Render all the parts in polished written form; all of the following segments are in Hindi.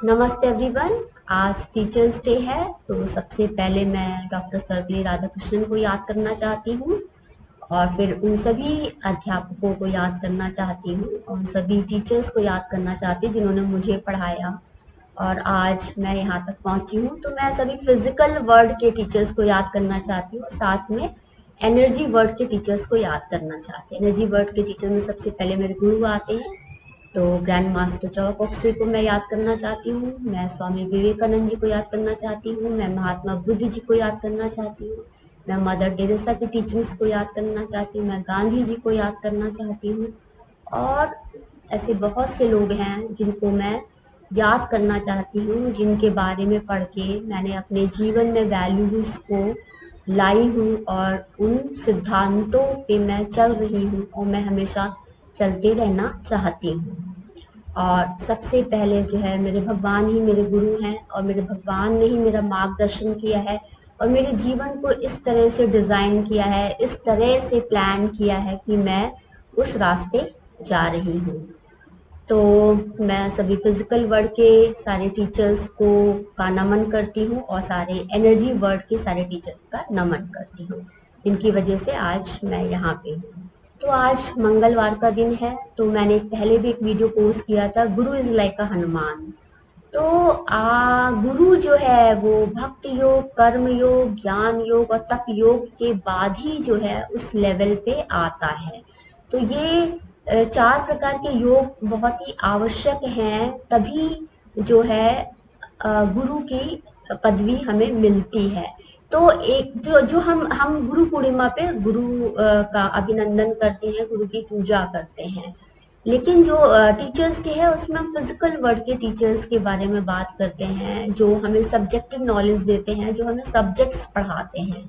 नमस्ते एवरीवन। आज टीचर्स डे है, तो सबसे पहले मैं डॉक्टर सर्वपल्ली राधाकृष्णन को याद करना चाहती हूँ और फिर उन सभी अध्यापकों को याद करना चाहती हूँ और सभी टीचर्स को याद करना चाहती हूँ जिन्होंने मुझे पढ़ाया और आज मैं यहाँ तक पहुँची हूँ। तो मैं सभी फिजिकल वर्ल्ड के टीचर्स को याद करना चाहती हूँ और साथ में एनर्जी वर्ल्ड के टीचर्स को याद करना चाहती हूँ। एनर्जी वर्ल्ड के टीचर में सबसे पहले मेरे गुरु आते हैं, तो ग्रैंड मास्टर चौकसी को मैं याद करना चाहती हूँ, मैं स्वामी विवेकानंद जी को याद करना चाहती हूँ, मैं महात्मा बुद्ध जी को याद करना चाहती हूँ, मैं मदर टेरेसा की टीचिंग्स को याद करना चाहती हूँ, मैं गांधी जी को याद करना चाहती हूँ और ऐसे बहुत से लोग हैं जिनको मैं याद करना चाहती हूँ, जिनके बारे में पढ़ के मैंने अपने जीवन में वैल्यूज़ को लाई हूँ और उन सिद्धांतों पे मैं चल रही हूँ और मैं हमेशा चलते रहना चाहती हूँ। और सबसे पहले जो है मेरे भगवान ही मेरे गुरु हैं और मेरे भगवान ने ही मेरा मार्गदर्शन किया है और मेरे जीवन को इस तरह से डिज़ाइन किया है, इस तरह से प्लान किया है कि मैं उस रास्ते जा रही हूँ। तो मैं सभी फिजिकल वर्ल्ड के सारे टीचर्स को का नमन करती हूँ और सारे एनर्जी वर्ल्ड के सारे टीचर्स का नमन करती हूँ, जिनकी वजह से आज मैं यहाँ पे हूँ। तो आज मंगलवार का दिन है, तो मैंने पहले भी एक वीडियो पोस्ट किया था, गुरु इज़ लाइक अ हनुमान। तो गुरु जो है वो भक्ति योग, कर्म योग, ज्ञान योग और तप योग के बाद ही जो है उस लेवल पे आता है। तो ये 4 प्रकार के योग बहुत ही आवश्यक हैं, तभी जो है गुरु की पदवी हमें मिलती है। तो एक जो हम गुरु पूर्णिमा पे गुरु का अभिनंदन करते हैं, गुरु की पूजा करते हैं। लेकिन जो टीचर्स डे है उसमें हम फिजिकल वर्ल्ड के टीचर्स के बारे में बात करते हैं, जो हमें सब्जेक्टिव नॉलेज देते हैं, जो हमें सब्जेक्ट्स पढ़ाते हैं,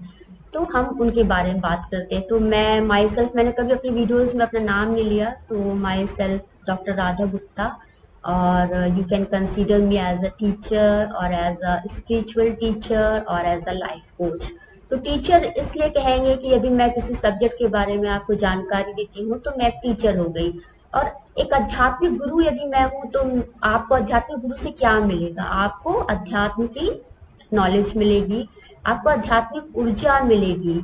तो हम उनके बारे में बात करते हैं। तो मैं माई सेल्फ, मैंने कभी अपनी वीडियोस में अपना नाम नहीं लिया, तो myself doctor Radha Gupta, और you can consider me as a teacher और एज अ स्पिरिचुअल टीचर और एज अ लाइफ कोच। तो टीचर इसलिए कहेंगे कि यदि मैं किसी सब्जेक्ट के बारे में आपको जानकारी देती हूँ तो मैं एक टीचर हो गई। और एक आध्यात्मिक गुरु यदि मैं हूँ तो आपको आध्यात्मिक गुरु से क्या मिलेगा? आपको अध्यात्म की नॉलेज मिलेगी, आपको आध्यात्मिक ऊर्जा मिलेगी।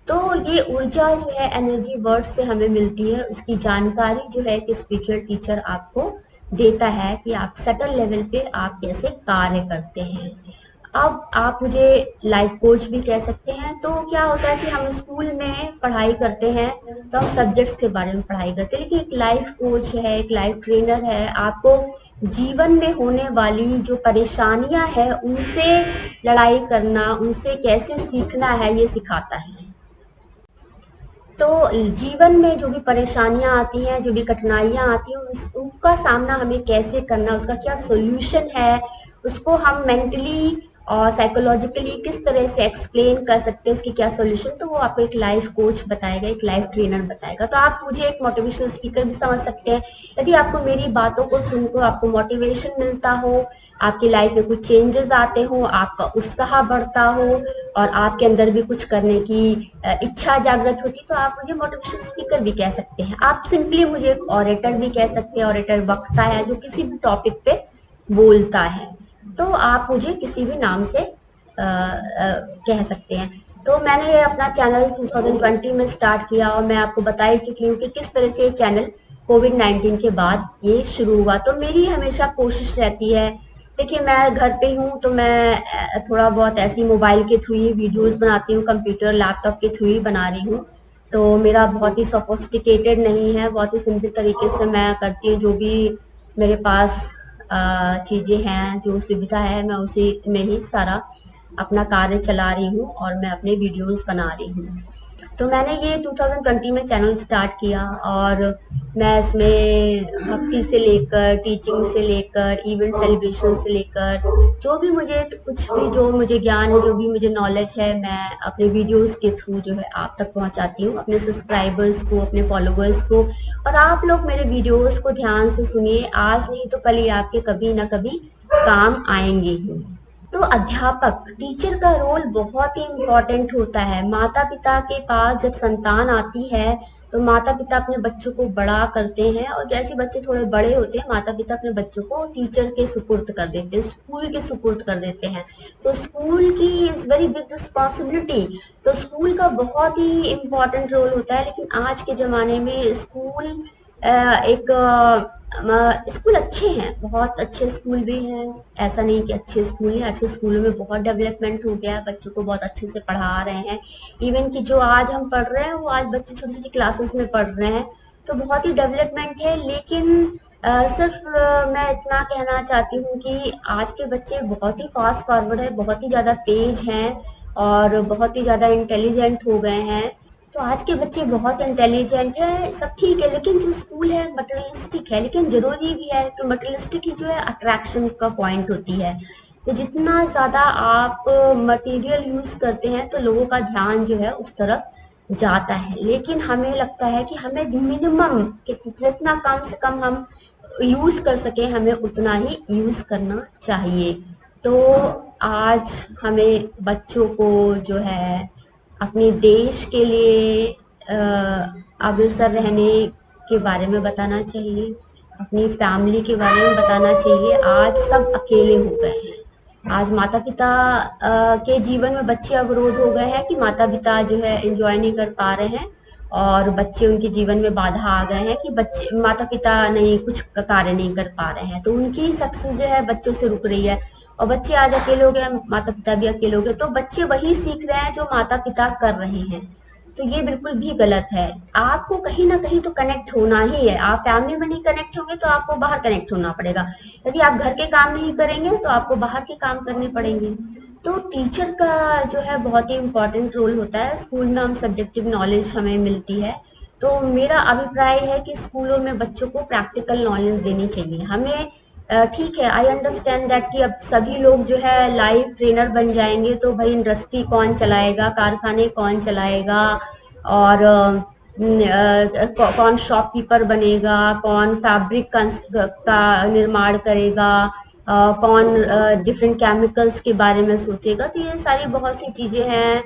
तो ये ऊर्जा जो है एनर्जी वर्ड से हमें मिलती है, उसकी जानकारी जो है कि स्पिरिचुअल टीचर आपको देता है कि आप सटल लेवल पे आप कैसे कार्य करते हैं। अब आप मुझे लाइफ कोच भी कह सकते हैं। तो क्या होता है कि हम स्कूल में पढ़ाई करते हैं तो हम सब्जेक्ट्स के बारे में पढ़ाई करते हैं, लेकिन एक लाइफ कोच है, एक लाइफ ट्रेनर है, आपको जीवन में होने वाली जो परेशानियां है उनसे लड़ाई करना, उनसे कैसे सीखना है, ये सिखाता है। तो जीवन में जो भी परेशानियां आती हैं, जो भी कठिनाइयां आती हैं, उनका सामना हमें कैसे करना, उसका क्या सॉल्यूशन है, उसको हम मेंटली और साइकोलॉजिकली किस तरह से एक्सप्लेन कर सकते हैं, उसकी क्या सॉल्यूशन, तो वो आपको एक लाइफ कोच बताएगा, एक लाइफ ट्रेनर बताएगा। तो आप मुझे एक मोटिवेशनल स्पीकर भी समझ सकते हैं। यदि आपको मेरी बातों को सुनकर आपको मोटिवेशन मिलता हो, आपकी लाइफ में कुछ चेंजेस आते हो, आपका उत्साह बढ़ता हो और आपके अंदर भी कुछ करने की इच्छा जागृत होती, तो आप मुझे मोटिवेशनल स्पीकर भी कह सकते हैं। आप सिंपली मुझे एक ऑरेटर भी कह सकते हैं। ऑरेटर वक्ता है जो किसी भी टॉपिक पे बोलता है। तो आप मुझे किसी भी नाम से कह सकते हैं। तो मैंने ये अपना चैनल 2020 में स्टार्ट किया और मैं आपको बता ही चुकी हूँ कि किस तरह से ये चैनल कोविड-19 के बाद ये शुरू हुआ। तो मेरी हमेशा कोशिश रहती है, देखिए मैं घर पे हूँ तो मैं थोड़ा बहुत ऐसी मोबाइल के थ्रू ही वीडियोस बनाती हूँ, कंप्यूटर लैपटॉप के थ्रू ही बना रही हूँ। तो मेरा बहुत ही सोफिस्टिकेटेड नहीं है, बहुत ही सिंपल तरीके से मैं करती हूँ। जो भी मेरे पास चीज़ें हैं, जो सुविधा है, मैं उसी में ही सारा अपना कार्य चला रही हूँ और मैं अपने वीडियोस बना रही हूँ। तो मैंने ये 2020 में चैनल स्टार्ट किया और मैं इसमें भक्ति से लेकर, टीचिंग से लेकर, इवेंट सेलिब्रेशन से लेकर, जो भी मुझे कुछ भी जो मुझे ज्ञान है, जो भी मुझे नॉलेज है, मैं अपने वीडियोस के थ्रू जो है आप तक पहुंचाती हूँ, अपने सब्सक्राइबर्स को, अपने फॉलोवर्स को। और आप लोग मेरे वीडियोस को ध्यान से सुनिए, आज नहीं तो कल ये आपके कभी ना कभी काम आएंगे ही। तो अध्यापक टीचर का रोल बहुत ही इम्पोर्टेंट होता है। माता पिता के पास जब संतान आती है तो माता पिता अपने बच्चों को बड़ा करते हैं, और जैसे बच्चे थोड़े बड़े होते हैं माता पिता अपने बच्चों को टीचर के सुपुर्द कर देते हैं, स्कूल के सुपुर्द कर देते हैं। तो स्कूल की इज़ वेरी बिग रिस्पॉन्सिबिलिटी। तो स्कूल का बहुत ही इम्पोर्टेंट रोल होता है, लेकिन आज के ज़माने में स्कूल एक स्कूल अच्छे हैं, बहुत अच्छे स्कूल भी हैं। ऐसा नहीं कि अच्छे स्कूल नहीं, आज के स्कूलों में बहुत डेवलपमेंट हो गया है, बच्चों को बहुत अच्छे से पढ़ा रहे हैं। इवन कि जो आज हम पढ़ रहे हैं वो आज बच्चे छोटी छोटी क्लासेस में पढ़ रहे हैं। तो बहुत ही डेवलपमेंट है, लेकिन सिर्फ मैं इतना कहना चाहती हूँ कि आज के बच्चे बहुत ही फास्ट फॉरवर्ड है, बहुत ही ज़्यादा तेज हैं और बहुत ही ज़्यादा इंटेलिजेंट हो गए हैं। तो आज के बच्चे बहुत इंटेलिजेंट है, सब ठीक है, लेकिन जो स्कूल है मटेरियलिस्टिक है, लेकिन ज़रूरी भी है कि मटेरियलिस्टिक ही जो है अट्रैक्शन का पॉइंट होती है। तो जितना ज़्यादा आप मटेरियल यूज़ करते हैं तो लोगों का ध्यान जो है उस तरफ जाता है, लेकिन हमें लगता है कि हमें मिनिमम जितना कम से कम हम यूज़ कर सकें हमें उतना ही यूज़ करना चाहिए। तो आज हमें बच्चों को जो है अपने देश के लिए अग्रसर रहने के बारे में बताना चाहिए, अपनी फैमिली के बारे में बताना चाहिए। आज सब अकेले हो गए हैं। आज माता पिता के जीवन में बच्चे अवरोध हो गए हैं कि माता पिता जो है एंजॉय नहीं कर पा रहे हैं, और बच्चे उनके जीवन में बाधा आ गए हैं कि बच्चे माता पिता नहीं कुछ कार्य नहीं कर पा रहे हैं, तो उनकी सक्सेस जो है बच्चों से रुक रही है। और बच्चे आज अकेले हो गए, माता पिता भी अकेले हो गए, तो बच्चे वही सीख रहे हैं जो माता पिता कर रहे हैं। तो ये बिल्कुल भी गलत है। आपको कहीं ना कहीं तो कनेक्ट होना ही है। आप फैमिली में नहीं कनेक्ट होंगे तो आपको बाहर कनेक्ट होना पड़ेगा। यदि आप घर के काम नहीं करेंगे तो आपको बाहर के काम करने पड़ेंगे। तो टीचर का जो है बहुत ही इम्पोर्टेंट रोल होता है। स्कूल में हम सब्जेक्टिव नॉलेज हमें मिलती है, तो मेरा अभिप्राय है कि स्कूलों में बच्चों को प्रैक्टिकल नॉलेज देनी चाहिए। हमें ठीक है, आई अंडरस्टैंड दैट कि अब सभी लोग जो है लाइव ट्रेनर बन जाएंगे, तो भाई इंडस्ट्री कौन चलाएगा, कारखाने कौन चलाएगा, और कौन शॉपकीपर बनेगा, कौन फैब्रिक का निर्माण करेगा, कौन डिफरेंट केमिकल्स के बारे में सोचेगा। तो ये सारी बहुत सी चीज़ें हैं।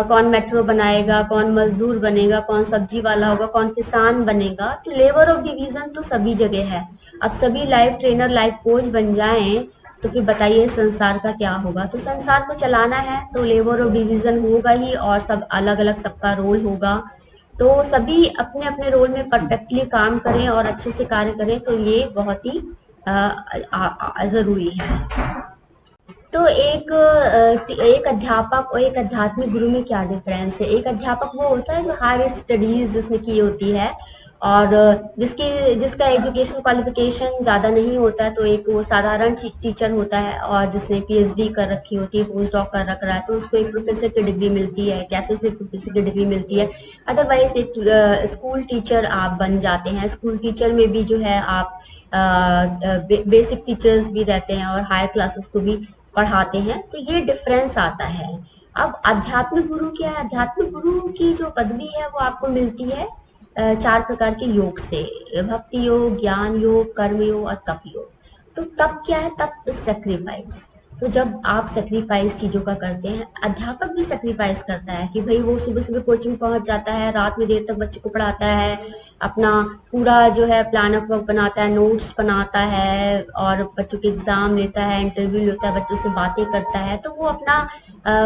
कौन मेट्रो बनाएगा, कौन मजदूर बनेगा, कौन सब्जी वाला होगा, कौन किसान बनेगा। तो लेबर ऑफ डिवीज़न तो सभी जगह है। अब सभी लाइफ ट्रेनर लाइफ कोच बन जाएं तो फिर बताइए संसार का क्या होगा। तो संसार को चलाना है तो लेबर ऑफ डिवीज़न होगा ही, और सब अलग अलग सबका रोल होगा। तो सभी अपने अपने रोल में परफेक्टली काम करें और अच्छे से कार्य करें, तो ये बहुत ही ज़रूरी है। तो एक अध्यापक और एक आध्यात्मिक गुरु में क्या डिफरेंस है? एक अध्यापक वो होता है जो हायर स्टडीज जिसने की होती है, और जिसका एजुकेशन क्वालिफिकेशन ज़्यादा नहीं होता है। तो एक वो साधारण टीचर होता है, और जिसने पीएचडी कर रखी होती है, पोस्ट डॉक कर रखा है, तो उसको एक प्रोफेसर की डिग्री मिलती है, कैसे उसे प्रोफेसर की डिग्री मिलती है। अदरवाइज एक स्कूल टीचर आप बन जाते हैं। स्कूल टीचर में भी जो है आप बेसिक टीचर्स भी रहते हैं और हायर क्लासेस को भी पढ़ाते हैं। तो ये डिफरेंस आता है। अब आध्यात्मिक गुरु क्या है? आध्यात्मिक गुरु की जो पदवी है वो आपको मिलती है 4 प्रकार के योग से: भक्ति योग, ज्ञान योग, कर्म योग और तप योग। तो तप क्या है? तप इज सेक्रीफाइस। तो जब आप सेक्रीफाइस चीज़ों का करते हैं, अध्यापक भी सेक्रीफाइस करता है कि भाई वो सुबह सुबह कोचिंग पहुंच जाता है, रात में देर तक बच्चों को पढ़ाता है, अपना पूरा जो है प्लान ऑफ वर्क बनाता है, नोट्स बनाता है, और बच्चों के एग्ज़ाम लेता है, इंटरव्यू लेता है, बच्चों से बातें करता है। तो वो अपना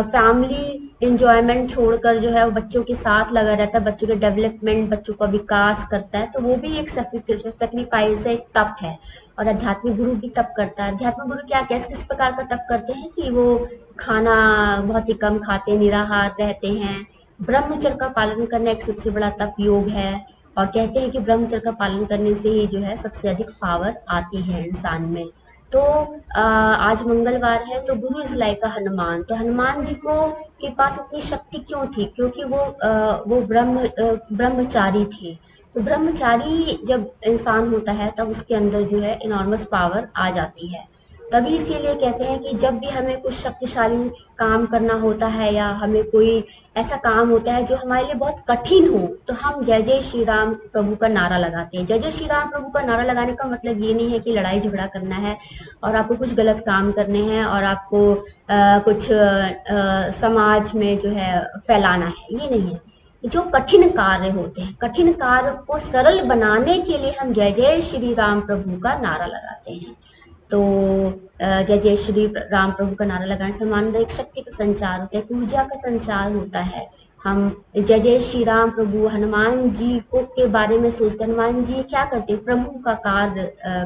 फैमिली एंजॉयमेंट छोड़कर जो है वो बच्चों के साथ लगा रहता है, बच्चों के डेवलपमेंट, बच्चों का विकास करता है। तो वो भी एक सेक्रीफाइस है, एक तप है। और आध्यात्मिक गुरु भी तप करता है। आध्यात्मिक गुरु क्या किस किस प्रकार का तप करते हैं कि वो खाना बहुत ही कम खाते, निराहार रहते हैं। ब्रह्मचर्य का पालन करना एक सबसे बड़ा तप योग है, और कहते हैं कि ब्रह्मचर्य का पालन करने से ही जो है सबसे अधिक पावर आती है इंसान में। तो आज मंगलवार है, तो गुरु इज लाइक हनुमान। तो हनुमान जी को के पास इतनी शक्ति क्यों थी? क्योंकि वो ब्रह्मचारी थे। तो ब्रह्मचारी जब इंसान होता है तब उसके अंदर जो है इनॉर्मस पावर आ जाती है। तभी इसीलिए कहते हैं कि जब भी हमें कुछ शक्तिशाली काम करना होता है या हमें कोई ऐसा काम होता है जो हमारे लिए बहुत कठिन हो, तो हम जय जय श्री राम प्रभु का नारा लगाते हैं। जय जय श्री राम प्रभु का नारा लगाने का मतलब ये नहीं है कि लड़ाई झगड़ा करना है और आपको कुछ गलत काम करने हैं और आपको कुछ समाज में जो है फैलाना है, ये नहीं है। जो कठिन कार्य होते हैं, कठिन कार्य को सरल बनाने के लिए हम जय जय श्री राम प्रभु का नारा लगाते हैं। तो जय जय श्री राम प्रभु का नारा लगाने से हमारे अंदर एक शक्ति का संचार होता है, एक ऊर्जा का संचार होता है। हम जय जय श्री राम प्रभु हनुमान जी को के बारे में सोचते हैं। हनुमान जी क्या करते हैं? प्रभु का कार्य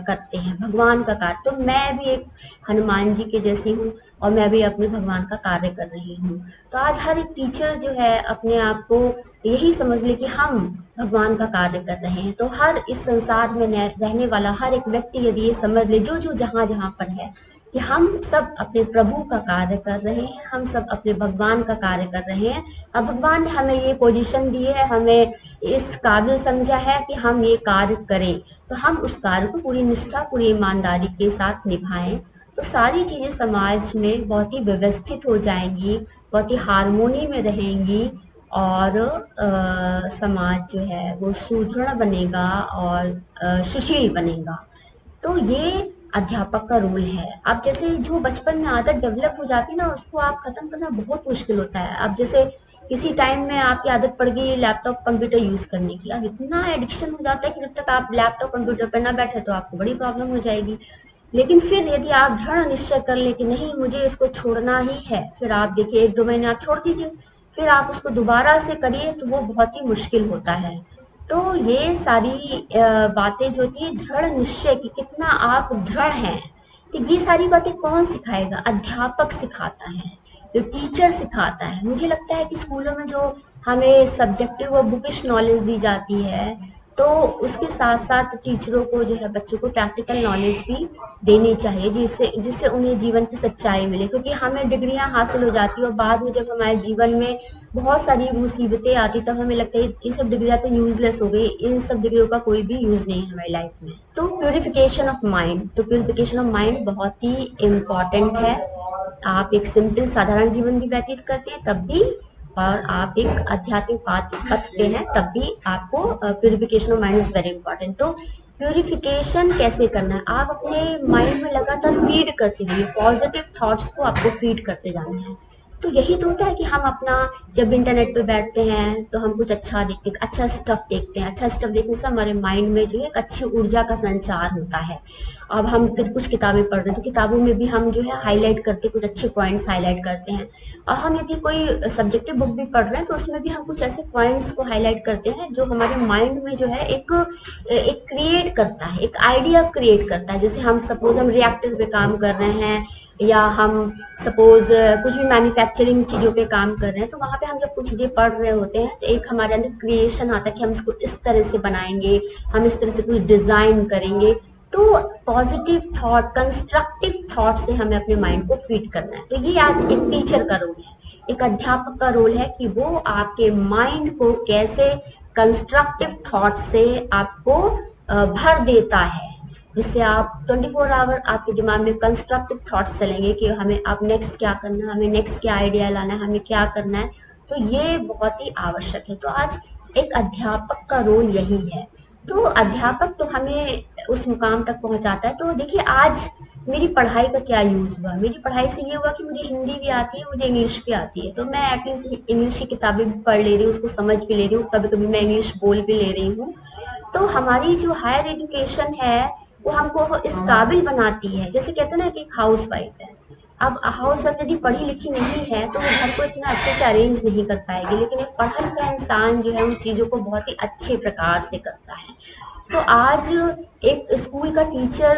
करते हैं, भगवान का कार्य। तो मैं भी एक हनुमान जी के जैसी हूँ और मैं भी अपने भगवान का कार्य कर रही हूँ। तो आज हर एक टीचर जो है अपने आप को यही समझ ले कि हम भगवान का कार्य कर रहे हैं। तो हर इस संसार में रहने वाला हर एक व्यक्ति यदि ये समझ ले, जो जो जहाँ जहाँ पर है, कि हम सब अपने प्रभु का कार्य कर रहे हैं, हम सब अपने भगवान का कार्य कर रहे हैं। अब भगवान ने हमें ये पोजीशन दी है, हमें इस काबिल समझा है कि हम ये कार्य करें, तो हम उस कार्य को पूरी निष्ठा, पूरी ईमानदारी के साथ निभाएं। तो सारी चीज़ें समाज में बहुत ही व्यवस्थित हो जाएंगी, बहुत ही हारमोनी में रहेंगी और समाज जो है वो सुदृढ़ बनेगा और सुशील बनेगा। तो ये अध्यापक का रोल है। अब जैसे जो बचपन में आदत डेवलप हो जाती है ना, उसको आप खत्म करना बहुत मुश्किल होता है। अब जैसे किसी टाइम में आपकी आदत पड़ गई लैपटॉप कंप्यूटर यूज करने की, अब इतना एडिक्शन हो जाता है कि जब तक आप लैपटॉप कंप्यूटर पर ना बैठे तो आपको बड़ी प्रॉब्लम हो जाएगी। लेकिन फिर यदि आप दृढ़ निश्चय कर ले कि नहीं मुझे इसको छोड़ना ही है, फिर आप देखिए 1-2 महीने आप छोड़ दीजिए, फिर आप उसको दोबारा से करिए तो वो बहुत ही मुश्किल होता है। तो ये सारी बातें जो थी दृढ़ निश्चय की, कितना आप दृढ़ हैं, तो ये सारी बातें कौन सिखाएगा? अध्यापक सिखाता है, जो टीचर सिखाता है। मुझे लगता है कि स्कूलों में जो हमें सब्जेक्टिव और बुकिश नॉलेज दी जाती है, तो उसके साथ साथ टीचरों को जो है बच्चों को प्रैक्टिकल नॉलेज भी देनी चाहिए, जिससे जिससे उन्हें जीवन की सच्चाई मिले। क्योंकि हमें डिग्रियां हासिल हो जाती है और बाद में जब हमारे जीवन में बहुत सारी मुसीबतें आती, तब हमें लगता है ये सब डिग्रियां तो यूजलेस हो गई, इन सब डिग्रियों का कोई भी यूज नहीं है हमारी लाइफ में। तो प्योरिफिकेशन ऑफ माइंड, तो प्योरिफिकेशन ऑफ माइंड बहुत ही इम्पॉर्टेंट है। आप एक सिंपल साधारण जीवन भी व्यतीत करते हैं तब भी, और आप एक आध्यात्मिक पथ पे हैं तब भी आपको purification of mind is very important. तो प्योरिफिकेशन कैसे करना है? आप अपने माइंड में लगातार फीड करते रहिए, पॉजिटिव थॉट्स को आपको फीड करते जाना है। तो यही तो होता है कि हम अपना जब इंटरनेट पे बैठते हैं तो हम कुछ अच्छा देखते हैं, अच्छा स्टफ देखते हैं। अच्छा स्टफ देखने से हमारे माइंड में जो है एक अच्छी ऊर्जा का संचार होता है। अब हम कुछ किताबें पढ़ रहे हैं तो किताबों में भी हम जो है हाईलाइट करते, कुछ अच्छे पॉइंट्स हाईलाइट करते हैं। और हम यदि कोई सब्जेक्टिव बुक भी पढ़ रहे हैं तो उसमें भी हम कुछ ऐसे पॉइंट्स को हाईलाइट करते हैं जो हमारे माइंड में जो है एक एक क्रिएट करता है, एक आइडिया क्रिएट करता है। जैसे हम सपोज हम रिएक्टर पे काम कर रहे हैं, या हम सपोज कुछ भी मैन्युफैक्चरिंग चीज़ों पे काम कर रहे हैं, तो वहाँ पे हम जब कुछ चीज़ें पढ़ रहे होते हैं तो एक हमारे अंदर क्रिएशन आता है कि हम इसको इस तरह से बनाएंगे, हम इस तरह से कुछ डिज़ाइन करेंगे। तो पॉजिटिव थॉट, कंस्ट्रक्टिव थॉट से हमें अपने माइंड को फीड करना है। तो ये आज एक टीचर का रोल है, एक अध्यापक का रोल है कि वो आपके माइंड को कैसे कंस्ट्रक्टिव थॉट से आपको भर देता है, जिससे आप 24 आवर आपके दिमाग में कंस्ट्रक्टिव थॉट्स चलेंगे कि हमें अब नेक्स्ट क्या करना है, हमें नेक्स्ट क्या आइडिया लाना है, हमें क्या करना है। तो ये बहुत ही आवश्यक है। तो आज एक अध्यापक का रोल यही है। तो अध्यापक तो हमें उस मुकाम तक पहुंचाता है। तो देखिए आज मेरी पढ़ाई का क्या यूज़ हुआ? मेरी पढ़ाई से ये हुआ कि मुझे हिंदी भी आती है, मुझे इंग्लिश भी आती है। तो मैं एटलीस्ट इंग्लिश की किताबें भी पढ़ ले रही हूँ, उसको समझ भी ले रही हूँ, कभी कभी मैं इंग्लिश बोल भी ले रही हूँ। तो हमारी जो हायर एजुकेशन है वो हमको इस काबिल बनाती है। जैसे कहते हैं ना कि एक हाउस वाइफ है, अब हाउस वाइफ यदि पढ़ी लिखी नहीं है तो वो घर को इतना अच्छे से अरेंज नहीं कर पाएगी, लेकिन एक पढ़ा लिखा इंसान जो है उन चीज़ों को बहुत ही अच्छे प्रकार से करता है। तो आज एक स्कूल का टीचर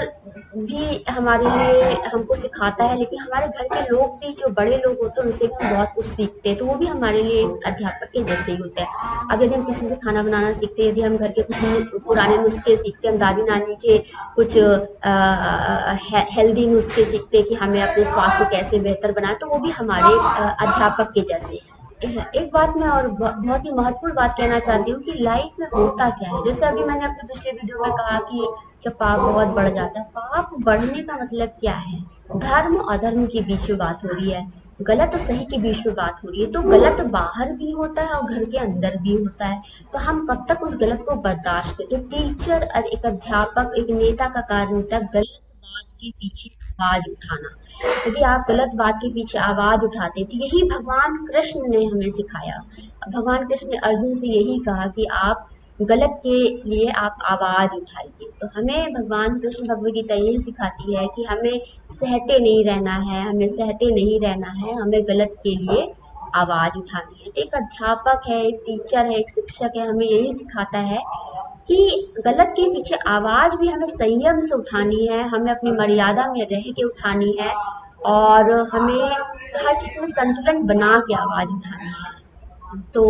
भी हमारे लिए हमको सिखाता है, लेकिन हमारे घर के लोग भी, जो बड़े लोग होते हैं उनसे भी हम बहुत कुछ सीखते हैं। तो वो भी हमारे लिए एक अध्यापक के जैसे ही होते हैं। अब यदि हम किसी से खाना बनाना सीखते हैं, यदि हम घर के कुछ पुराने नुस्खे सीखते हैं, हम दादी नानी के कुछ हेल्दी नुस्खे सीखते हैं कि हमें अपने स्वास्थ्य को कैसे बेहतर बनाए, तो वो भी हमारे अध्यापक के जैसे हैं। एक बात मैं और बहुत ही महत्वपूर्ण बात कहना चाहती हूँ कि लाइफ में होता क्या है। जैसे अभी मैंने अपने पिछले वीडियो में कहा कि जब पाप बहुत बढ़ जाता है, पाप बढ़ने का मतलब क्या है? धर्म अधर्म के बीच में बात हो रही है, गलत और सही के बीच में बात हो रही है। तो गलत बाहर भी होता है और घर के अंदर भी होता है। तो हम कब तक उस गलत को बर्दाश्त करें? तो टीचर और एक अध्यापक, एक नेता का कार्य होता है गलत बात के पीछे आवाज उठाना। यदि आप गलत बात के पीछे आवाज उठाते, तो यही भगवान कृष्ण ने हमें सिखाया। भगवान कृष्ण ने अर्जुन से यही कहा कि आप गलत के लिए आप आवाज उठाइए। तो हमें भगवान कृष्ण भगवत गीता यही सिखाती है कि हमें सहते नहीं रहना है, हमें सहते नहीं रहना है, हमें गलत के लिए आवाज उठानी है। तो एक अध्यापक है, एक टीचर है, एक शिक्षक है, हमें यही सिखाता है कि गलत के पीछे आवाज भी हमें संयम से उठानी है, हमें अपनी मर्यादा में रह के उठानी है, और हमें हर चीज़ में संतुलन बना के आवाज उठानी है। तो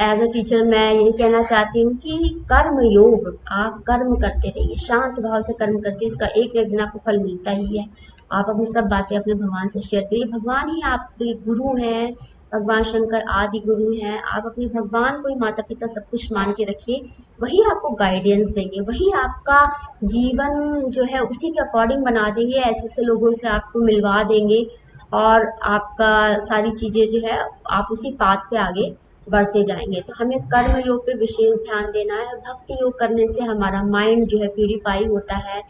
एज अ टीचर मैं यही कहना चाहती हूँ कि कर्म योग, आप कर्म करते रहिए, शांत भाव से कर्म करते उसका एक एक दिन आपको फल मिलता ही है। आप अपनी सब बातें अपने भगवान से शेयर करिए। भगवान ही आपके गुरु हैं, भगवान शंकर आदि गुरु हैं। आप अपने भगवान को ही माता पिता सब कुछ मान के रखिए, वही आपको गाइडेंस देंगे, वही आपका जीवन जो है उसी के अकॉर्डिंग बना देंगे, ऐसे ऐसे लोगों से आपको मिलवा देंगे, और आपका सारी चीज़ें जो है आप उसी पाथ पे आगे बढ़ते जाएंगे। तो हमें कर्म योग पे विशेष ध्यान देना है। भक्ति योग करने से हमारा माइंड जो है प्यूरिफाई होता है।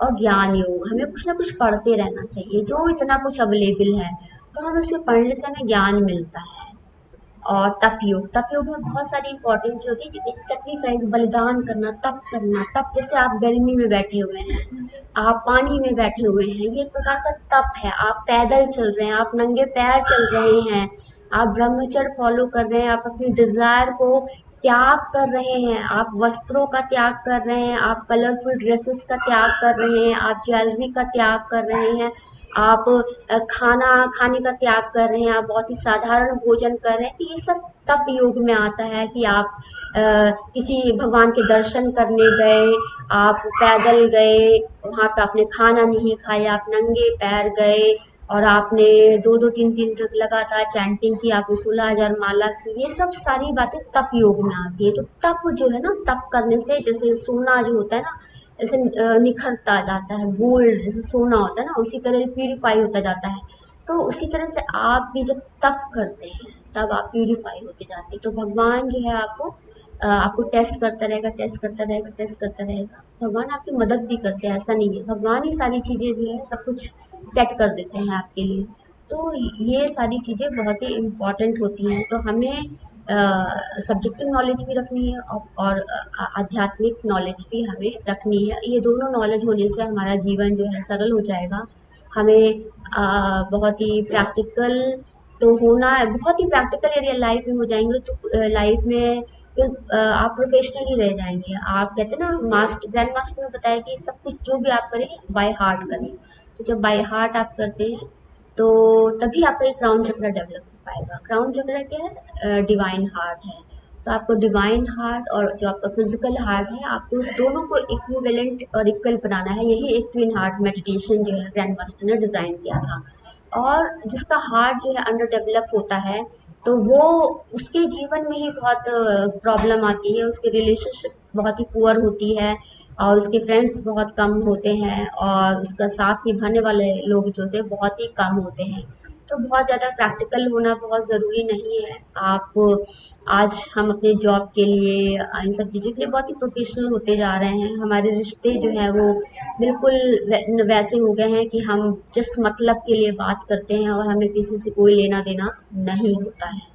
और ज्ञान योग, हमें कुछ ना कुछ पढ़ते रहना चाहिए, जो इतना कुछ अवेलेबल है तो हमें उसे पढ़ने से हमें ज्ञान मिलता है। और तप योग, तप योग में बहुत सारी इंपॉर्टेंट चीज़ होती है, जैसे सेक्रीफाइस, बलिदान करना, तप करना। तप जैसे आप गर्मी में बैठे हुए हैं, आप पानी में बैठे हुए हैं, ये एक प्रकार का तप है। आप पैदल चल रहे हैं, आप नंगे पैर चल रहे हैं, आप ब्रह्मचर्य फॉलो कर रहे हैं, आप अपनी डिजायर को त्याग कर रहे हैं, आप वस्त्रों का त्याग कर रहे हैं, आप कलरफुल ड्रेसेस का त्याग कर रहे हैं, आप ज्वेलरी का त्याग कर रहे हैं, आप खाना खाने का त्याग कर रहे हैं, आप बहुत ही साधारण भोजन कर रहे हैं। तो ये सब तप योग में आता है कि आप किसी भगवान के दर्शन करने गए, आप पैदल गए, वहाँ पे आपने खाना नहीं खाया, आप नंगे पैर गए, और आपने 2-2 3-3 तक लगातार चैंटिंग की, आपने 16,000 माला की। ये सब सारी बातें तप योग में आती है। तो तप जो है ना, तप करने से जैसे सोना जो होता है ना, ऐसे निखरता जाता है, गोल्ड जैसे सोना होता है ना, उसी तरह प्यूरिफाई होता जाता है। तो उसी तरह से आप भी जब तप करते हैं तब आप प्यूरिफाई होते जाते हैं। तो भगवान जो है आपको टेस्ट करता रहेगा, टेस्ट करता रहेगा, टेस्ट करता रहेगा। भगवान आपकी मदद भी करते हैं, ऐसा नहीं है, भगवान ही सारी चीज़ें जो है सब कुछ सेट कर देते हैं आपके लिए। तो ये सारी चीज़ें बहुत ही इम्पोर्टेंट होती हैं। तो हमें सब्जेक्टिव नॉलेज भी रखनी है, और आध्यात्मिक नॉलेज भी हमें रखनी है। ये दोनों नॉलेज होने से हमारा जीवन जो है सरल हो जाएगा। हमें बहुत ही प्रैक्टिकल तो होना है, बहुत ही प्रैक्टिकल यदि लाइफ में हो जाएंगे तो लाइफ में फिर आप प्रोफेशनल ही रह जाएंगे। आप कहते हैं ना, मास्टर ग्रैंड मास्टर ने बताया कि सब कुछ जो भी आप करें बाय हार्ट करें। तो जब बाय हार्ट आप करते हैं तो तभी आपका एक क्राउन चक्र डेवलप हो पाएगा। क्राउन चक्र क्या है? डिवाइन हार्ट है। तो आपको डिवाइन हार्ट और जो आपका फिजिकल हार्ट है, आपको उस दोनों को इक्विवेलेंट और इक्वल बनाना है। यही एक ट्विन हार्ट मेडिटेशन जो है ग्रैंड मास्टर ने डिज़ाइन किया था। और जिसका हार्ट जो है अंडर डेवलप होता है, तो वो उसके जीवन में ही बहुत प्रॉब्लम आती है, उसके रिलेशनशिप बहुत ही पुअर होती है, और उसके फ्रेंड्स बहुत कम होते हैं, और उसका साथ निभाने वाले लोग जो होते हैं बहुत ही कम होते हैं। तो बहुत ज़्यादा प्रैक्टिकल होना बहुत ज़रूरी नहीं है। आप आज हम अपने जॉब के लिए इन सब चीज़ों के लिए बहुत ही प्रोफेशनल होते जा रहे हैं। हमारे रिश्ते जो हैं वो बिल्कुल वैसे हो गए हैं कि हम जस्ट मतलब के लिए बात करते हैं, और हमें किसी से कोई लेना देना नहीं होता है।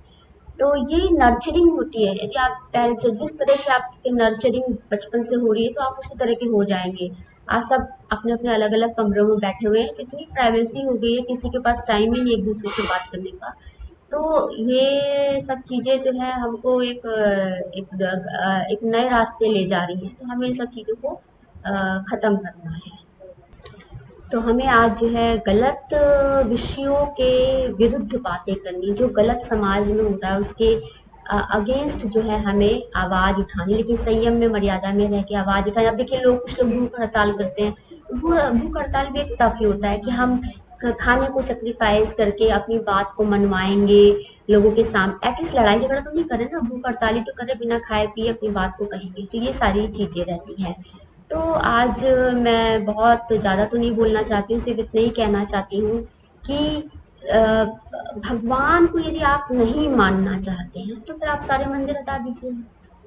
तो ये नर्चरिंग होती है। यदि आप पहले से जिस तरह से आपकी नर्चरिंग बचपन से हो रही है, तो आप उसी तरह के हो जाएंगे। आज सब अपने अपने अलग अलग कमरों में बैठे हुए हैं, तो इतनी प्राइवेसी हो गई है, किसी के पास टाइम ही नहीं एक दूसरे से बात करने का। तो ये सब चीज़ें जो है हमको एक नए रास्ते ले जा रही हैं। तो हमें इन सब चीज़ों को ख़त्म करना है। तो हमें आज जो है गलत विषयों के विरुद्ध बातें करनी, जो गलत समाज में हो रहा है उसके अगेंस्ट जो है हमें आवाज़ उठानी, लेकिन संयम में मर्यादा में रह के आवाज़ उठानी। अब देखिए, कुछ लोग भूख हड़ताल करते हैं, तो भूख हड़ताल भी एक तप ही होता है कि हम खाने को सेक्रीफाइस करके अपनी बात को मनवाएंगे लोगों के सामने, एटलीस्ट लड़ाई झगड़ा तो नहीं करे ना, भूख हड़ताली तो करे, बिना खाए पिए अपनी बात को कहेंगे, तो ये सारी चीजें रहती हैं। तो आज मैं बहुत ज़्यादा तो नहीं बोलना चाहती हूँ, सिर्फ इतना ही कहना चाहती हूँ कि अ, भगवान को यदि आप नहीं मानना चाहते हैं तो फिर आप सारे मंदिर हटा दीजिए,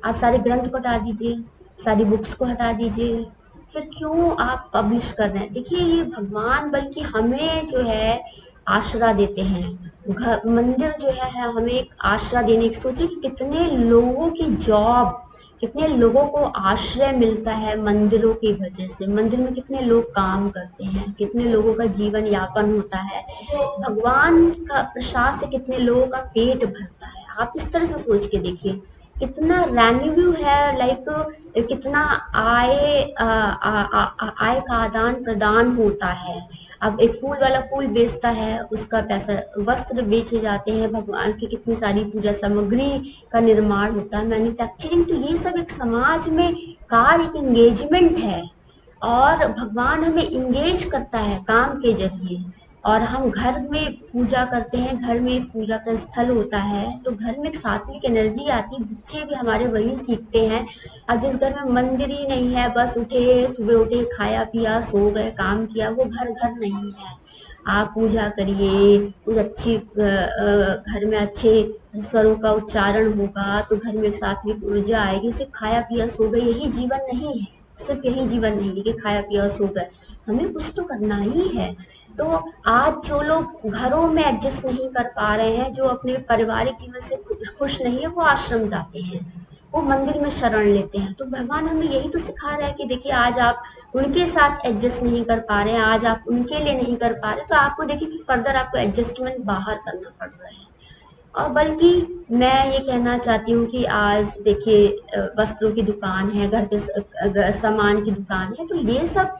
आप सारे ग्रंथ को हटा दीजिए, सारी बुक्स को हटा दीजिए। फिर क्यों आप पब्लिश कर रहे हैं? देखिए ये भगवान बल्कि हमें जो है आसरा देते हैं। घर मंदिर जो है हमें एक आसरा देने की, सोचिए कि कितने लोगों की जॉब, कितने लोगों को आश्रय मिलता है मंदिरों की वजह से। मंदिर में कितने लोग काम करते हैं, कितने लोगों का जीवन यापन होता है, भगवान का प्रसाद से कितने लोगों का पेट भरता है। आप इस तरह से सोच के देखिए कितना रेवेन्यू है, लाइक कितना आय आय का आदान प्रदान होता है। अब एक फूल वाला फूल बेचता है, उसका पैसा, वस्त्र बेचे जाते हैं, भगवान की कितनी सारी पूजा सामग्री का निर्माण होता है, मैन्युफैक्चरिंग, तो ये सब एक समाज में कार्य, एक इंगेजमेंट है। और भगवान हमें इंगेज करता है काम के जरिए। और हम घर में पूजा करते हैं, घर में एक पूजा का स्थल होता है, तो घर में एक सात्विक एनर्जी आती है, बच्चे भी हमारे वही सीखते हैं। अब जिस घर में मंदिर ही नहीं है, बस उठे सुबह उठे खाया पिया सो गए काम किया, वो घर घर नहीं है। आप पूजा करिए, कुछ अच्छी घर में अच्छे स्वरों का उच्चारण होगा तो घर में सात्विक ऊर्जा आएगी। सिर्फ खाया पिया सो गए यही जीवन नहीं है, सिर्फ यही जीवन नहीं है कि खाया पिया सो गए, हमें कुछ तो करना ही है। तो आज जो लोग घरों में एडजस्ट नहीं कर पा रहे हैं, जो अपने पारिवारिक जीवन से खुश नहीं है, वो आश्रम जाते हैं, वो मंदिर में शरण लेते हैं। तो भगवान हमें यही तो सिखा रहा है कि देखिए आज आप उनके साथ एडजस्ट नहीं कर पा रहे हैं, आज आप उनके लिए नहीं कर पा रहे, तो आपको देखिए फिर फर्दर आपको एडजस्टमेंट बाहर करना पड़ रहा है। और बल्कि मैं ये कहना चाहती हूँ कि आज देखिए वस्त्रों की दुकान है, घर के सामान की दुकान है, तो ये सब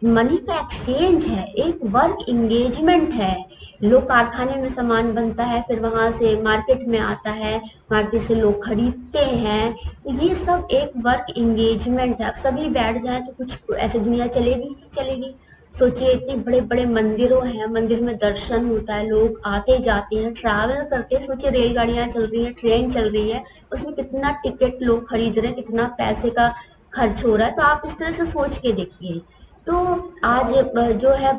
मनी का एक्सचेंज है, एक वर्क इंगेजमेंट है। लोग कारखाने में सामान बनता है, फिर वहां से मार्केट में आता है, मार्केट से लोग खरीदते हैं, तो ये सब एक वर्क इंगेजमेंट है। अब सभी बैठ जाएं तो कुछ ऐसे दुनिया चलेगी ही नहीं चलेगी। सोचिए इतने बड़े बड़े मंदिरों हैं, मंदिर में दर्शन होता है, लोग आते जाते हैं, ट्रैवल करते हैं, सोचिए रेलगाड़ियां चल रही हैं, ट्रेन चल रही है, उसमें कितना टिकट लोग खरीद रहे हैं, कितना पैसे का खर्च हो रहा है। तो आप इस तरह से सोच के देखिए। तो आज जो है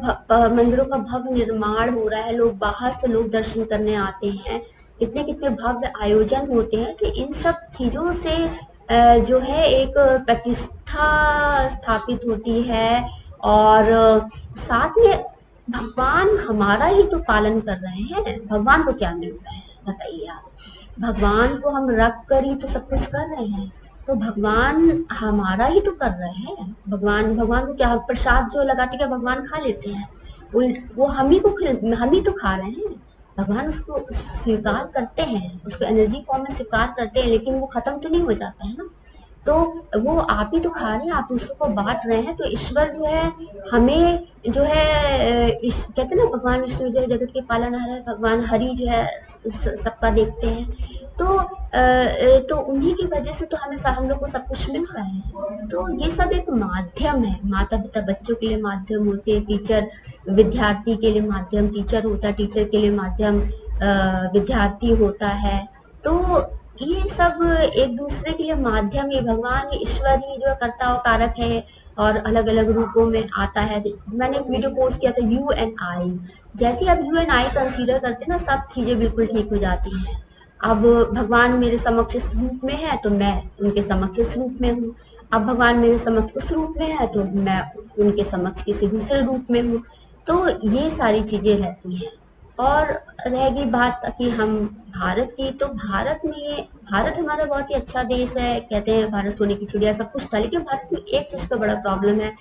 मंदिरों का भव्य निर्माण हो रहा है, लोग बाहर से लोग दर्शन करने आते हैं, कितने कितने भव्य आयोजन होते हैं, तो इन सब चीजों से जो है एक प्रतिष्ठा स्थापित होती है। और साथ में भगवान हमारा ही तो पालन कर रहे हैं, भगवान को क्या मिल रहा है बताइए आप? भगवान को हम रख कर ही तो सब कुछ कर रहे हैं, तो भगवान हमारा ही तो कर रहे हैं। भगवान भगवान को क्या प्रसाद जो लगाते क्या भगवान खा लेते हैं? वो हम ही को हम ही तो खा रहे हैं। भगवान उसको स्वीकार करते हैं, उसको एनर्जी फॉर्म में स्वीकार करते हैं, लेकिन वो खत्म तो नहीं हो जाता है ना। तो वो आप ही तो खा रहे हैं, आप दूसरों को बांट रहे हैं, तो ईश्वर जो है हमें जो है कहते हैं ना भगवान विष्णु जो है जगत के पालनहार है, भगवान हरि जो है सबका देखते हैं। तो तो उन्हीं की वजह से तो हमें हम लोग को सब कुछ मिल रहा है। तो ये सब एक माध्यम है, माता पिता बच्चों के लिए माध्यम होते हैं, टीचर विद्यार्थी के लिए माध्यम, टीचर होता है, टीचर के लिए माध्यम विद्यार्थी होता है। तो ये सब एक दूसरे के लिए माध्यम ही, भगवान ही ईश्वर ही जो करता और कारक है, और अलग अलग रूपों में आता है। मैंने एक वीडियो पोस्ट किया था यू एंड आई, जैसे आप यू एंड आई कंसीडर करते हैं ना, सब चीजें बिल्कुल ठीक हो जाती हैं। अब भगवान मेरे समक्ष इस रूप में है तो मैं उनके समक्ष इस रूप में हूँ, अब भगवान मेरे समक्ष उस रूप में है तो मैं उनके समक्ष किसी दूसरे रूप में हूँ। तो ये सारी चीजें रहती हैं। और रहेगी बात कि हम भारत की, तो भारत में, भारत हमारा बहुत ही अच्छा देश है, कहते हैं भारत सोने की चिड़िया सब कुछ था, लेकिन भारत में एक चीज का बड़ा प्रॉब्लम है।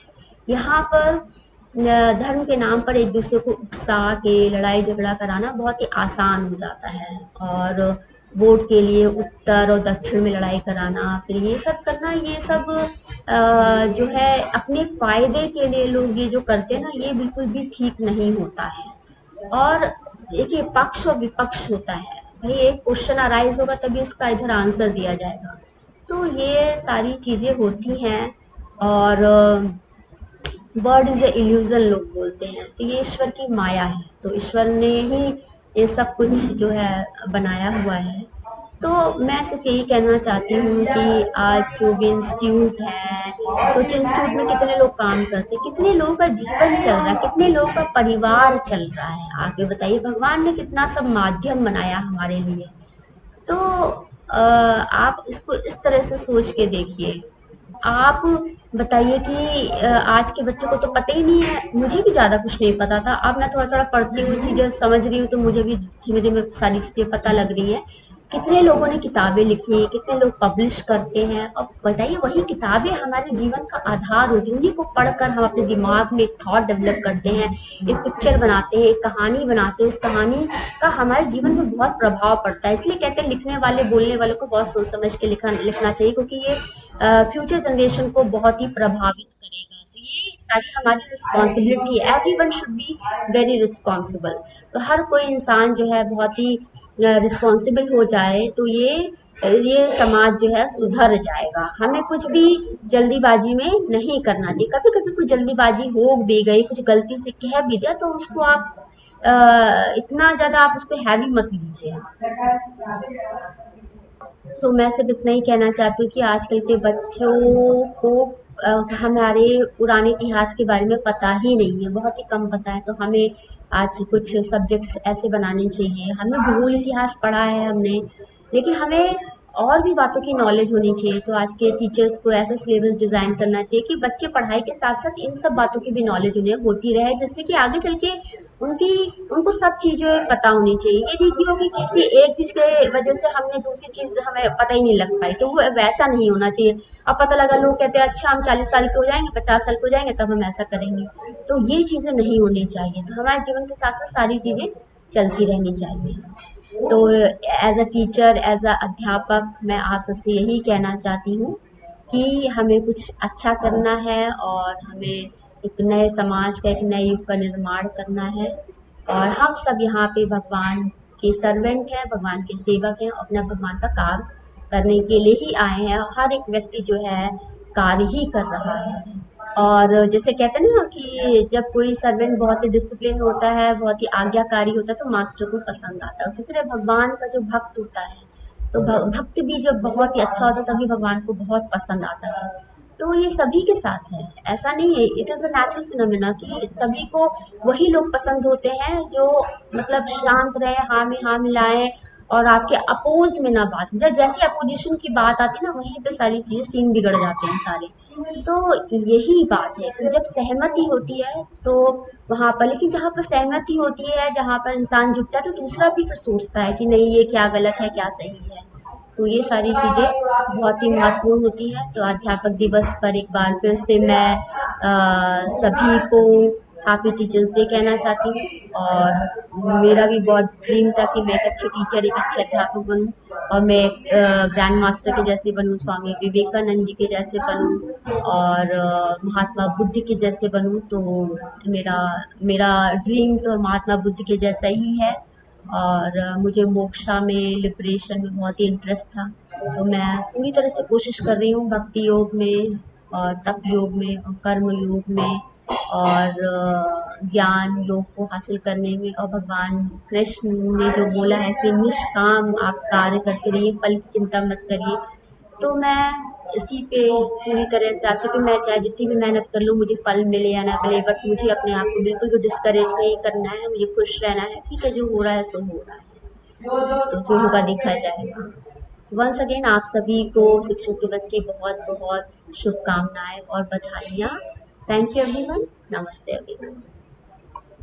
यहाँ पर धर्म के नाम पर एक दूसरे को उकसा के लड़ाई झगड़ा कराना बहुत ही आसान हो जाता है, और वोट के लिए उत्तर और दक्षिण में लड़ाई कराना, फिर ये सब करना, ये सब जो है अपने फायदे के लिए लोग ये जो करते हैं ना, ये बिल्कुल भी ठीक नहीं होता है। और देखिए पक्ष और विपक्ष होता है, भाई एक क्वेश्चन अराइज होगा तभी उसका इधर आंसर दिया जाएगा। तो ये सारी चीजें होती हैं। और वर्ड इज ए इल्यूजन लोग बोलते हैं, तो ये ईश्वर की माया है, तो ईश्वर ने ही ये सब कुछ जो है बनाया हुआ है। तो मैं सिर्फ यही कहना चाहती हूँ कि आज जो भी इंस्टीट्यूट है, सोचिए इंस्टीट्यूट में कितने लोग काम करते हैं, कितने लोगों का जीवन चल रहा है, कितने लोगों का परिवार चल रहा है, आगे बताइए भगवान ने कितना सब माध्यम बनाया हमारे लिए। तो आप इसको इस तरह से सोच के देखिए। आप बताइए कि आज के बच्चों को तो पता ही नहीं है, मुझे भी ज़्यादा कुछ नहीं पता था, अब मैं थोड़ा-थोड़ा पढ़ती हूँ, चीज़ें समझ रही हूँ, तो मुझे भी धीमे-धीमे सारी चीज़ें पता लग रही हैं। कितने लोगों ने किताबें लिखी, कितने लोग पब्लिश करते हैं, और बताइए वही किताबें हमारे जीवन का आधार होती हैं, उन्हीं को पढ़कर हम अपने दिमाग में एक थॉट डेवलप करते हैं, एक पिक्चर बनाते हैं, एक कहानी बनाते हैं, उस कहानी का हमारे जीवन में बहुत प्रभाव पड़ता है। इसलिए कहते हैं लिखने वाले, बोलने वाले को बहुत सोच समझ के लिखना चाहिए, क्योंकि ये फ्यूचर जनरेशन को बहुत ही प्रभावित करेगा। तो ये सारी हमारी रिस्पॉन्सिबिलिटी है, everyone should be very responsible. तो हर कोई इंसान जो है बहुत ही रिस्पॉन्सिबल हो जाए, तो ये समाज जो है सुधर जाएगा। हमें कुछ भी जल्दीबाजी में नहीं करना चाहिए। कभी कभी कुछ जल्दीबाजी हो भी गई, कुछ गलती से कह भी दिया, तो उसको आप इतना ज़्यादा आप उसको हैवी मत लीजिए। तो मैं सिर्फ इतना ही कहना चाहती हूँ कि आजकल के बच्चों को हमारे पुराने इतिहास के बारे में पता ही नहीं है, बहुत ही कम पता है। तो हमें आज कुछ सब्जेक्ट्स ऐसे बनाने चाहिए। हमने भूगोल इतिहास पढ़ा है हमने, लेकिन हमें और भी बातों की नॉलेज होनी चाहिए। तो आज के टीचर्स को ऐसा सिलेबस डिज़ाइन करना चाहिए कि बच्चे पढ़ाई के साथ साथ इन सब बातों की भी नॉलेज उन्हें होती रहे, जिससे कि आगे चल के उनकी उनको सब चीज़ें पता होनी चाहिए। ये नहीं कि वो कि किसी एक चीज़ के वजह से हमने दूसरी चीज़ हमें पता ही नहीं लग पाई, तो वो वैसा नहीं होना चाहिए। अब पता लगा लोग कहते हैं अच्छा हम 40 साल के हो जाएँगे, 50 साल के हो जाएँगे तब हम ऐसा करेंगे। तो ये चीज़ें नहीं होनी चाहिए। तो हमारे जीवन के साथ-साथ सारी चीज़ें चलती रहनी चाहिए। तो as a teacher, as a अध्यापक मैं आप सबसे यही कहना चाहती हूँ कि हमें कुछ अच्छा करना है, और हमें एक नए समाज का, एक नए युग का निर्माण करना है। और हम सब यहाँ पे भगवान के सर्वेंट हैं, भगवान के सेवक हैं, अपना भगवान का काम करने के लिए ही आए हैं। हर एक व्यक्ति जो है कार्य ही कर रहा है। और जैसे कहते हैं ना कि जब कोई सर्वेंट बहुत ही डिसिप्लिन होता है, बहुत ही आज्ञाकारी होता है, तो मास्टर को पसंद आता है। उसी तरह भगवान का जो भक्त होता है, तो भक्त भी जब बहुत ही अच्छा होता है तभी भगवान को बहुत पसंद आता है। तो ये सभी के साथ है, ऐसा नहीं है, it is a natural phenomena कि सभी को वही लोग पसंद होते हैं जो मतलब शांत रहे, हाँ में हाँ मिलाएं, और आपके अपोज में ना बात, जब जैसे अपोजिशन की बात आती है ना, वहीं पे सारी चीज़ें सीन बिगड़ जाते हैं सारे। तो यही बात है कि जब सहमति होती है तो वहाँ पर, लेकिन जहाँ पर सहमति होती है, जहाँ पर इंसान झुकता है, तो दूसरा भी फिर सोचता है कि नहीं ये क्या गलत है क्या सही है। तो ये सारी चीज़ें बहुत ही महत्वपूर्ण होती है। तो अध्यापक दिवस पर एक बार फिर से मैं सभी को हैप्पी टीचर्स डे कहना चाहती हूँ। और मेरा भी बहुत ड्रीम था कि मैं एक अच्छी टीचर, एक अच्छे अध्यापक बनूँ, और मैं ग्रैंड मास्टर के जैसे बनूँ, स्वामी विवेकानंद जी के जैसे बनूँ, और महात्मा बुद्ध के जैसे बनूँ। तो मेरा मेरा ड्रीम तो महात्मा बुद्ध के जैसा ही है। और मुझे मोक्षा में, लिबरेशन में बहुत ही इंटरेस्ट था। तो मैं पूरी तरह से कोशिश कर रही हूँ भक्ति योग में, और तप योग में, और कर्म योग में, और ज्ञान योग को हासिल करने में। और भगवान कृष्ण ने जो बोला है कि निष्काम आप कार्य करते रहिए, फल की चिंता मत करिए। तो मैं इसी पे पूरी तरह से, आज कि मैं चाहे जितनी भी मेहनत कर लूँ, मुझे फल मिले या ना मिले, बट मुझे अपने आप को बिल्कुल भी डिस्करेज नहीं करना है, मुझे खुश रहना है। ठीक है, जो हो रहा है सो हो रहा है, तो जो होगा देखा जाएगा। वंस अगेन आप सभी को शिक्षक दिवस की बहुत बहुत शुभकामनाएं और बधाइयाँ। Thank you everyone. नमस्ते एवरीवन।